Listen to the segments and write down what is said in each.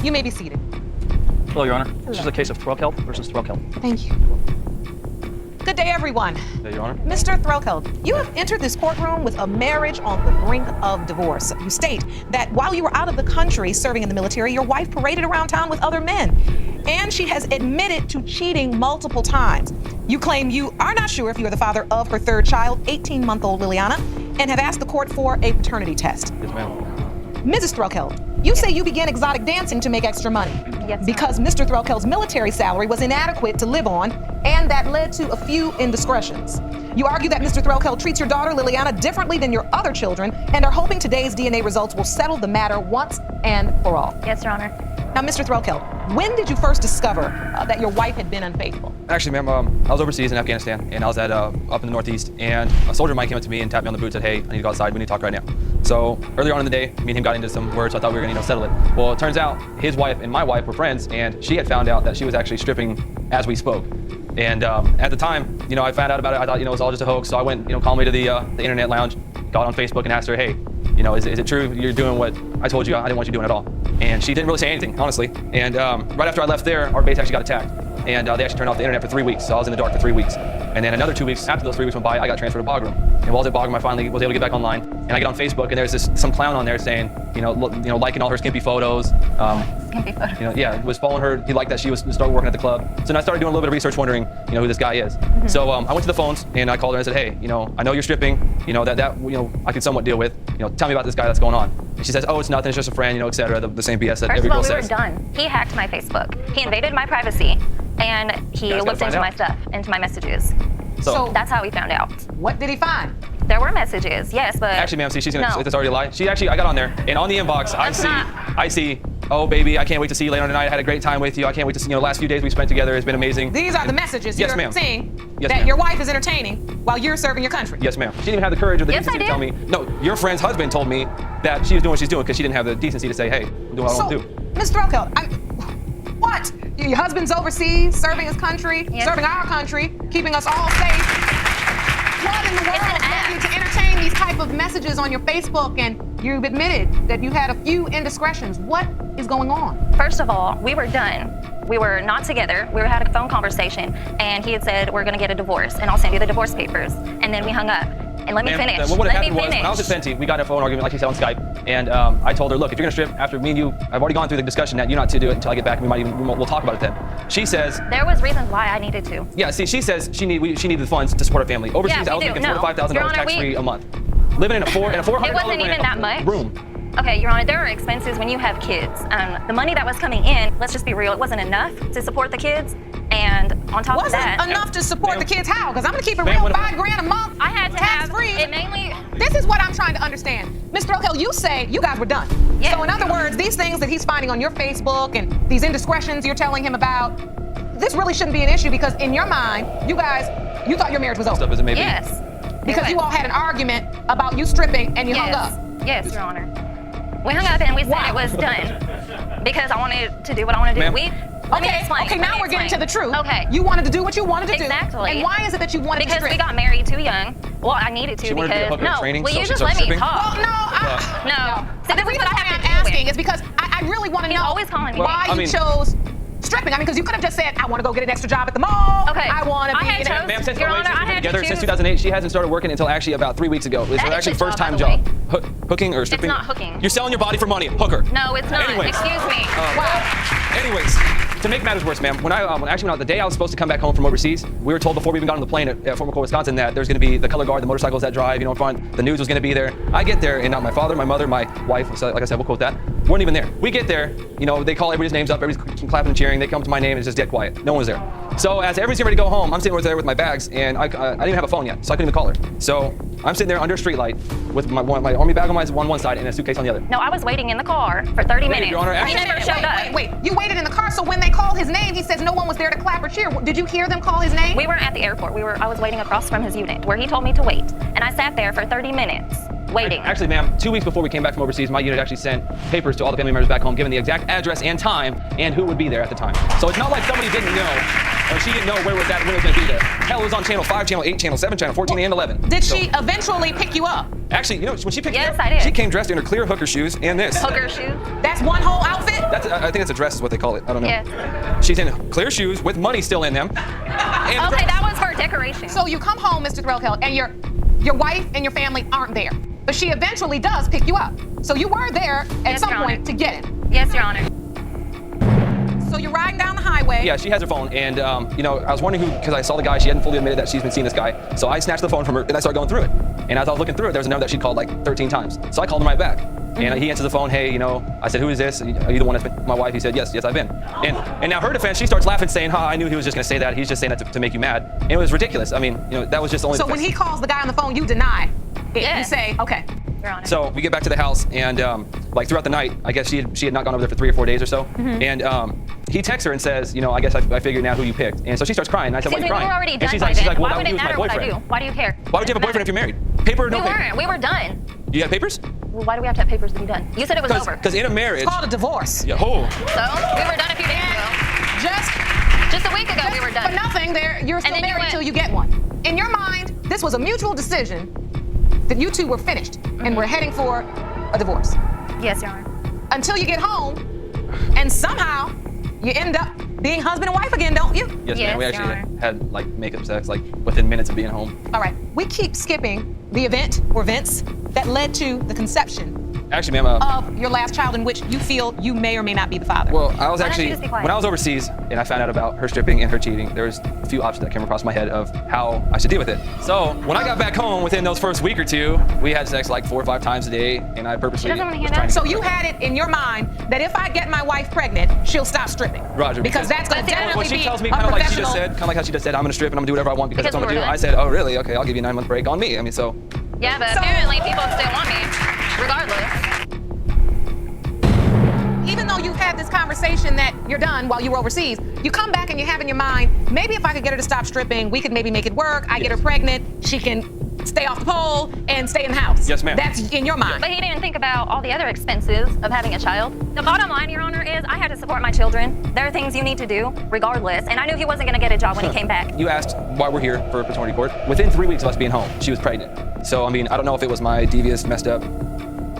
You may be seated. Hello, Your Honor. This is a case of Threlkeld versus Threlkeld. Thank you. Good day, everyone. Hey, Your Honor. Mr. Threlkeld, you have entered this courtroom with a marriage on the brink of divorce. You state that while you were out of the country serving in the military, your wife paraded around town with other men, and she has admitted to cheating multiple times. You claim you are not sure if you are the father of her third child, 18-month-old Liliana, and have asked the court for a paternity test. Yes, ma'am. Mrs. Threlkeld, you say you began exotic dancing to make extra money. Yes, because Mr. Threlkeld's military salary was inadequate to live on, and that led to a few indiscretions. You argue that Mr. Threlkeld treats your daughter, Liliana, differently than your other children, and are hoping today's DNA results will settle the matter once and for all. Yes, Your Honor. Now, Mr. Threlkeld, when did you first discover that your wife had been unfaithful? Actually, ma'am, I was overseas in Afghanistan, and I was at up in the Northeast, and a soldier of mine came up to me and tapped me on the boot and said, hey, I need to go outside, we need to talk right now. So earlier on in the day, me and him got into some words, so I thought we were gonna settle it. Well, it turns out his wife and my wife were friends, and she had found out that she was actually stripping as we spoke. And at the time, I found out about it, I thought, it was all just a hoax, so I went, calmly me to the internet lounge, got on Facebook and asked her, hey, is it true you're doing what I told you I didn't want you doing at all? And she didn't really say anything, honestly. And right after I left there, our base actually got attacked. And they actually turned off the internet for 3 weeks, so I was in the dark for 3 weeks. And then another 2 weeks after those 3 weeks went by, I got transferred to Courtroom. And while I was at Courtroom, I finally was able to get back online. And I get on Facebook, and there's some clown on there saying, liking all her skimpy photos. Skimpy photos. Yeah, was following her. He liked that she was started working at the club. So then I started doing a little bit of research, wondering, who this guy is. So I went to the phones and I called her and I said, hey, I know you're stripping. I can somewhat deal with. Tell me about this guy that's going on. And she says, oh, it's nothing. It's just a friend, et cetera. The same BS that every girl says. First of all, we were done. He hacked my Facebook. He invaded my privacy, and he looked into my stuff, into my messages. So that's how we found out. What did he find? There were messages, yes, but actually, ma'am, see, she's gonna. No. It's already a lie. I got on there, and on the inbox, I see. Oh, baby, I can't wait to see you later tonight. I had a great time with you. I can't wait to see. The last few days we spent together has been amazing. These are the messages Yes, you're ma'am. seeing Yes, that ma'am. your wife is entertaining while you're serving your country. Yes, ma'am. She didn't even have the courage or the Yes, decency I to tell me. No, your friend's husband told me that she was doing what she's doing because she didn't have the decency to say, hey, I'm doing what I want to do. Ms. Threlkeld, what? Your husband's overseas, serving his country, Yes. serving our country, keeping us all safe. What in the world led you to entertain these type of messages on your Facebook, and you've admitted that you had a few indiscretions? What is going on? first of all, we were done. We were not together. We had a phone conversation, and he had said, we're gonna get a divorce, and I'll send you the divorce papers. And then we hung up. And let me finish. What happened was, when I was at Fenty, we got in a phone argument, like you said, on Skype, and I told her, look, if you're gonna strip after me and you, I've already gone through the discussion that you're not to do it until I get back. We'll talk about it then. She says there was reasons why I needed to. Yeah, see, she says she needed the funds to support her family. Overseas, I was making $4,000 to $5,000 tax-free a month, living in a $400 It wasn't even that much. room. Okay, Your Honor, there are expenses when you have kids. The money that was coming in, let's just be real, it wasn't enough to support the kids. And on top of that, wasn't enough to support the kids how? Because I'm gonna keep it Ma'am, real, $5,000 a month. I had to tax-free. have it mainly. This is what I'm trying to understand. Mr. Threlkeld, you say you guys were done. Yeah. So in other words, these things that he's finding on your Facebook and these indiscretions you're telling him about, this really shouldn't be an issue because in your mind, you thought your marriage was over. Stuff as it may be. Yes. Because you all had an argument about you stripping and you hung Yes. up. Yes, Your Honor. We hung up and we said it was done because I wanted to do what I wanted to do. Ma'am. Let me explain. Okay, now we're getting to the truth. Okay. You wanted to do what you wanted to Exactly. do. And why is it that you wanted to Because strip? we got married too young. Well, I needed to She wanted to be a because hooker in training, will so you she just started let me stripping? talk? Well, No. See, The this is reason what I why have I'm to deal asking with. is because I really want to He's know always calling me. why Well, you chose stripping. Because you could have just said, I want to go get an extra job at the mall. Okay. I want to I be had in a- chosen- Ma'am, since Your we've Honor, I been had to together since choose- 2008, she hasn't started working until actually about 3 weeks ago. It's That her is actually his job, first-time by the job. Hooking or stripping? not hooking. You're selling your body for money. Hooker. No, it's not. Anyways. Excuse me. Anyways, to make matters worse, ma'am, when I actually went out the day I was supposed to come back home from overseas, we were told before we even got on the plane at Fort McCoy, Wisconsin, that there's going to be the color guard, the motorcycles that drive, in front. The news was going to be there. I get there, and my father, my mother, my wife, so like I said, we'll quote that, weren't even there. We get there, they call everybody's names up, everybody's clapping and cheering. They come to my name, and it's just dead quiet. No one was there. So as everybody's getting ready to go home, I'm sitting over there with my bags, and I didn't even have a phone yet, so I couldn't even call her. So I'm sitting there under a streetlight with my army bag on one side and a suitcase on the other. No, I was waiting in the car for 30 Wait, minutes. Your Honor, He never showed up. Wait. You waited in the car, so when they called his name, he says no one was there to clap or cheer. Did you hear them call his name? We weren't at the airport. I was waiting across from his unit where he told me to wait. And I sat there for 30 minutes waiting. Actually, ma'am, 2 weeks before we came back from overseas, my unit actually sent papers to all the family members back home, giving the exact address and time and who would be there at the time. So it's not like somebody didn't know, or she didn't know where it was at, when it was going to be there. Hell, it was on channel 5, channel 8, channel 7, channel 14, and 11. Did she eventually pick you up? Actually, when she picked me Yes, up, I did. she came dressed in her clear hooker shoes and this. Hooker shoes. That's one whole outfit? I think that's a dress is what they call it. I don't know. Yes. She's in clear shoes with money still in them. And Okay, that was for decoration. So you come home, Mr. Threlkeld, and your wife and your family aren't there. But she eventually does pick you up. So you were there at Yes, some Your point Honor. to get him. Yes, Your Honor. So you're riding down the highway. Yeah, she has her phone, and you know, I was wondering who, because I saw the guy. She hadn't fully admitted that she's been seeing this guy. So I snatched the phone from her, and I started going through it. And as I was looking through it, there was a number that she called like 13 times. So I called him right back. And he answers the phone. Hey, you know, I said, who is this? Are you the one that's been my wife? He said, yes, I've been. And now her defense, she starts laughing, saying, I knew he was just going to say that. He's just saying that to make you mad. And it was ridiculous. I mean, you know, that was just the only. So when he calls the guy on the phone, you deny it. Yeah. You say, okay. Your Honor. So we get back to the house, and like throughout the night, I guess she had not gone over there for 3 or 4 days or so. And he texts her and says, you know, I guess I figured now who you picked. And so she starts crying. And I said, why are you We crying? were already And done she's by like, then. well, Why would he it was my matter what I do? boyfriend. Why do you care? Why would you have a boyfriend if you're married? Paper or no We paper? weren't. We were done. Do you have papers? Well, why do we have to have papers to be done? You said it was over. Because in a marriage. It's called a divorce. Yeah, So we were done a few days ago. Just Just a week ago, we were for done. nothing, you're still then you married went- till you get one. In your mind, this was a mutual decision that you two were finished and were heading for a divorce. Yes, Your Honor. Until you get home, and somehow you end up being husband and wife again, don't you? Yes, Yes, ma'am. We Your actually Honor. had like makeup sex like within minutes of being home. All right, we keep skipping the event or events that led to the conception Actually, ma'am. of your last child in which you feel you may or may not be the father. Well, I was Why don't actually you just be quiet? when I was overseas and I found out about her stripping and her cheating, there was a few options that came across my head of how I should deal with it. So when I got back home within those first week or two, we had sex like 4 or 5 times a day, and I purposely She doesn't wanna hear was that. trying to. So you had it in your mind that if I get my wife pregnant, she'll stop stripping. Roger, Because that's going But to see, definitely When she be tells me kind of like she just unprofessional. said, kind of like how she just said, I'm gonna strip and I'm gonna do whatever I want because that's Because what I'm we gonna do. were I said, oh really? Okay, I'll give you a 9-month break on me. I mean, so Yeah, but So- apparently people still want me, regardless. Even though you've had this conversation that you're done while you were overseas, you come back and you have in your mind, maybe if I could get her to stop stripping, we could maybe make it work. I get her Yes. pregnant, she can stay off the pole and stay in the house. Yes, ma'am. That's in your mind. But he didn't think about all the other expenses of having a child. The bottom line, Your Honor, is I had to support my children. There are things you need to do, regardless. And I knew he wasn't going to get a job when he came back. you asked why we're here for paternity court. Within 3 weeks of us being home, she was pregnant. So I mean, I don't know if it was my devious, messed up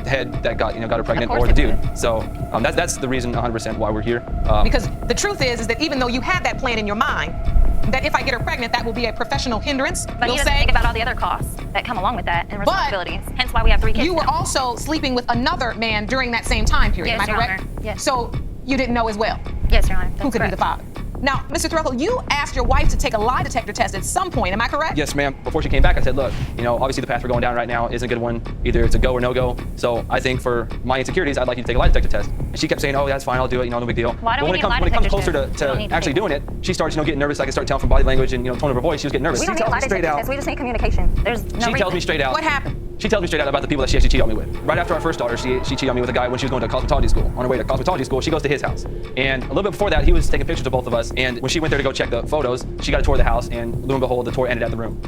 head that got her pregnant, course or the it dude. did. So that's the reason 100% why we're here. Because the truth is that even though you had that plan in your mind, that if I get her pregnant, that will be a professional hindrance. But we'll he doesn't say. think about all the other costs that come along with that and responsibilities. Hence why we have 3 kids You were now. also sleeping with another man during that same time period. Yes, Am I Your correct? Honor. Yes. So you didn't know as well Yes, Your Honor. who could be the father. Now, Mr. Threlkeld, you asked your wife to take a lie detector test at some point. Am I correct? Yes, ma'am. Before she came back, I said, look, obviously the path we're going down right now isn't a good one. Either it's a go or no go. So I think for my insecurities, I'd like you to take a lie detector test. And she kept saying, oh, that's fine, I'll do it, no big deal. Why But don't we when need it a lie comes detector closer test? We don't to need to actually take doing it, she starts, getting nervous. I can start telling from body language and, tone of her voice, she was getting nervous. We She don't need a tells lie me straight detector out. test. We just need communication. There's no She tells me straight out. What happened? She tells me straight out about the people that she actually cheated on me with. Right after our first daughter, she cheated on me with a guy when she was going to cosmetology school. On her way to cosmetology school, she goes to his house. And a little bit before that, he was taking pictures of both of us. And when she went there to go check the photos, she got a tour of the house, and lo and behold, the tour ended at the room.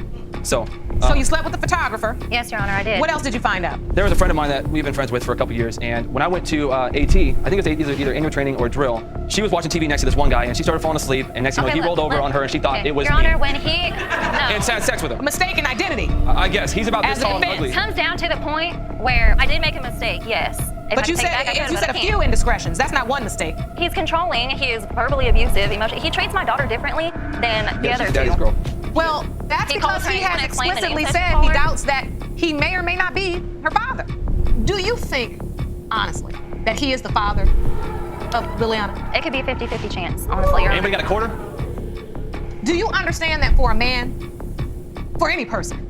So So you slept with the photographer. Yes, Your Honor, I did. What else did you find out? there was a friend of mine that we've been friends with for a couple years, and when I went to AT, I think it was either indoor training or drill, she was watching TV next to this one guy, and she started falling asleep, and next thing you know, he rolled over on her, and she thought it was Your me. Honor, when he... No. And had sex with him. Mistaken identity. I guess. He's about As this a tall and defense. ugly. It comes down to the point where I did make a mistake, yes. If But I you take said back, I could, you but said I a can't. few indiscretions. That's not one mistake. He's controlling, he is verbally abusive, emotionally. He treats my daughter differently than the Yeah, other she's two. daddy's girl. Well, that's He because calls her, he you has wanna claim an explicitly incest said he report? doubts that he may or may not be her father. Do you think, honestly, that he is the father of Liliana? It could be a 50-50 chance, honestly, Your Anybody Honor. got a quarter? Do you understand that for a man, for any person,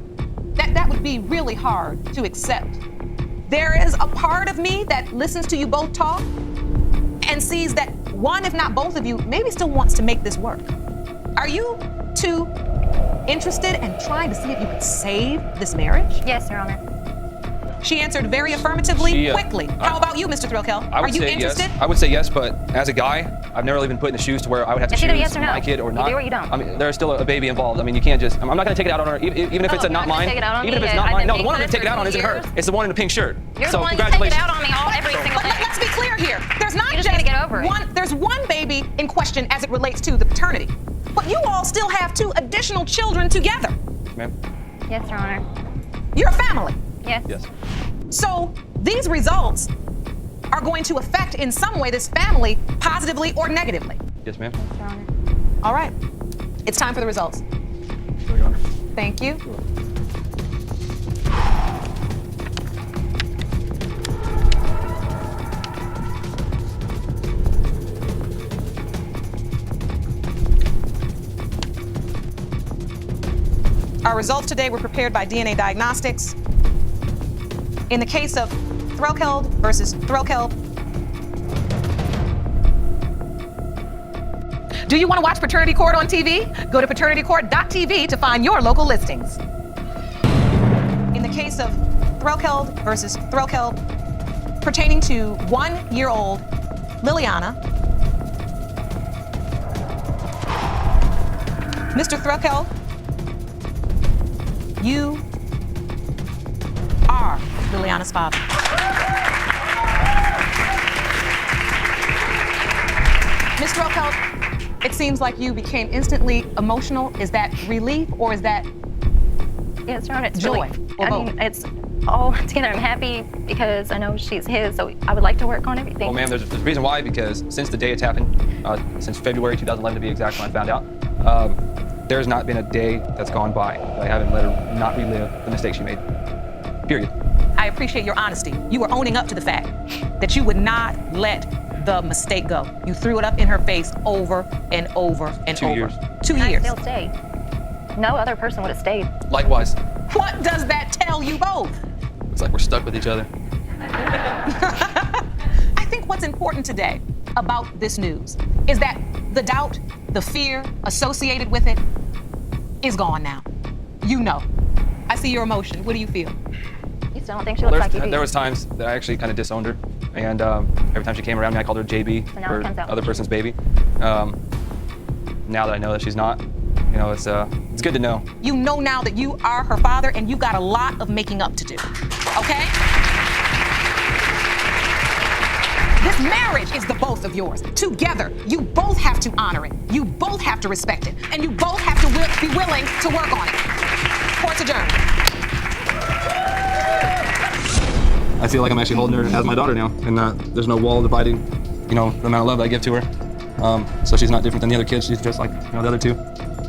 that would be really hard to accept? There is a part of me that listens to you both talk and sees that one, if not both of you, maybe still wants to make this work. Are you two interested and trying to see if you could save this marriage? Yes, Your Honor. She answered very affirmatively, She, quickly. How about you, Mr. Threlkeld? I Are would you say interested? yes. I would say yes, but as a guy, I've never really been put in the shoes to where I would have to It's choose either yes or no. my kid or You not. do or you don't. I mean, there's still a baby involved. I mean, you can't just. I'm not going to take it out on her, even if it's you're not not gonna mine. take it out on Even if me it's yet. not I've mine. been No, the paying one for I'm going to this take it out for on isn't her. 2 years. It's the one in the pink shirt. You're so the one you take it congratulations. out on me every single But day. let's be clear here. There's not You just need to get over it. there's one baby in question as it relates to the paternity. But you all still have 2 additional children together. Ma'am? Yes, Your Honor. You're a family. Yes. Yes. So these results are going to affect in some way this family, positively or negatively. Yes, ma'am. Your Honor. All right. It's time for the results. Your Honor. Thank you. Our results today were prepared by DNA Diagnostics. In the case of Threlkeld versus Threlkeld, do you want to watch Paternity Court on TV? Go to paternitycourt.tv to find your local listings. In the case of Threlkeld versus Threlkeld, pertaining to 1-year-old Liliana, Mr. Threlkeld, you are Liliana's father. Ms. Threlkeld, it seems like you became instantly emotional. Is that relief or is that Yes, Your Honor, it's joy? relief. Or I both? mean, it's all together. I'm happy because I know she's his, so I would like to work on everything. Well, ma'am, there's a reason why, because since the day it's happened, since February 2011 to be exact when I found out, there's not been a day that's gone by that I haven't let her not relive the mistake she made. Period. I appreciate your honesty. You were owning up to the fact that you would not let the mistake go. You threw it up in her face over and over and 2 over. years. 2 And years. I still stayed. No other person would have stayed. Likewise, What does that tell you both? it's like we're stuck with each other. I think what's important today about this news is that the doubt, the fear associated with it is gone now. You know. I see your emotion. What do you feel? You still don't think she looks like you do? There was times that I actually kind of disowned her, and every time she came around me, I called her JB, So now it or comes out. other person's baby. Now that I know that she's not, you know, it's good to know. You know now that you are her father and you got a lot of making up to do. Okay? This marriage is the both of yours. Together, you both have to honor it. You both have to respect it. And you both have to be willing to work on it. Court's adjourned. I feel like I'm actually holding her as my daughter now, and there's no wall dividing, you know, the amount of love that I give to her. So she's not different than the other kids. She's just like, you know, the other two.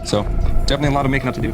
So definitely a lot of making up to do.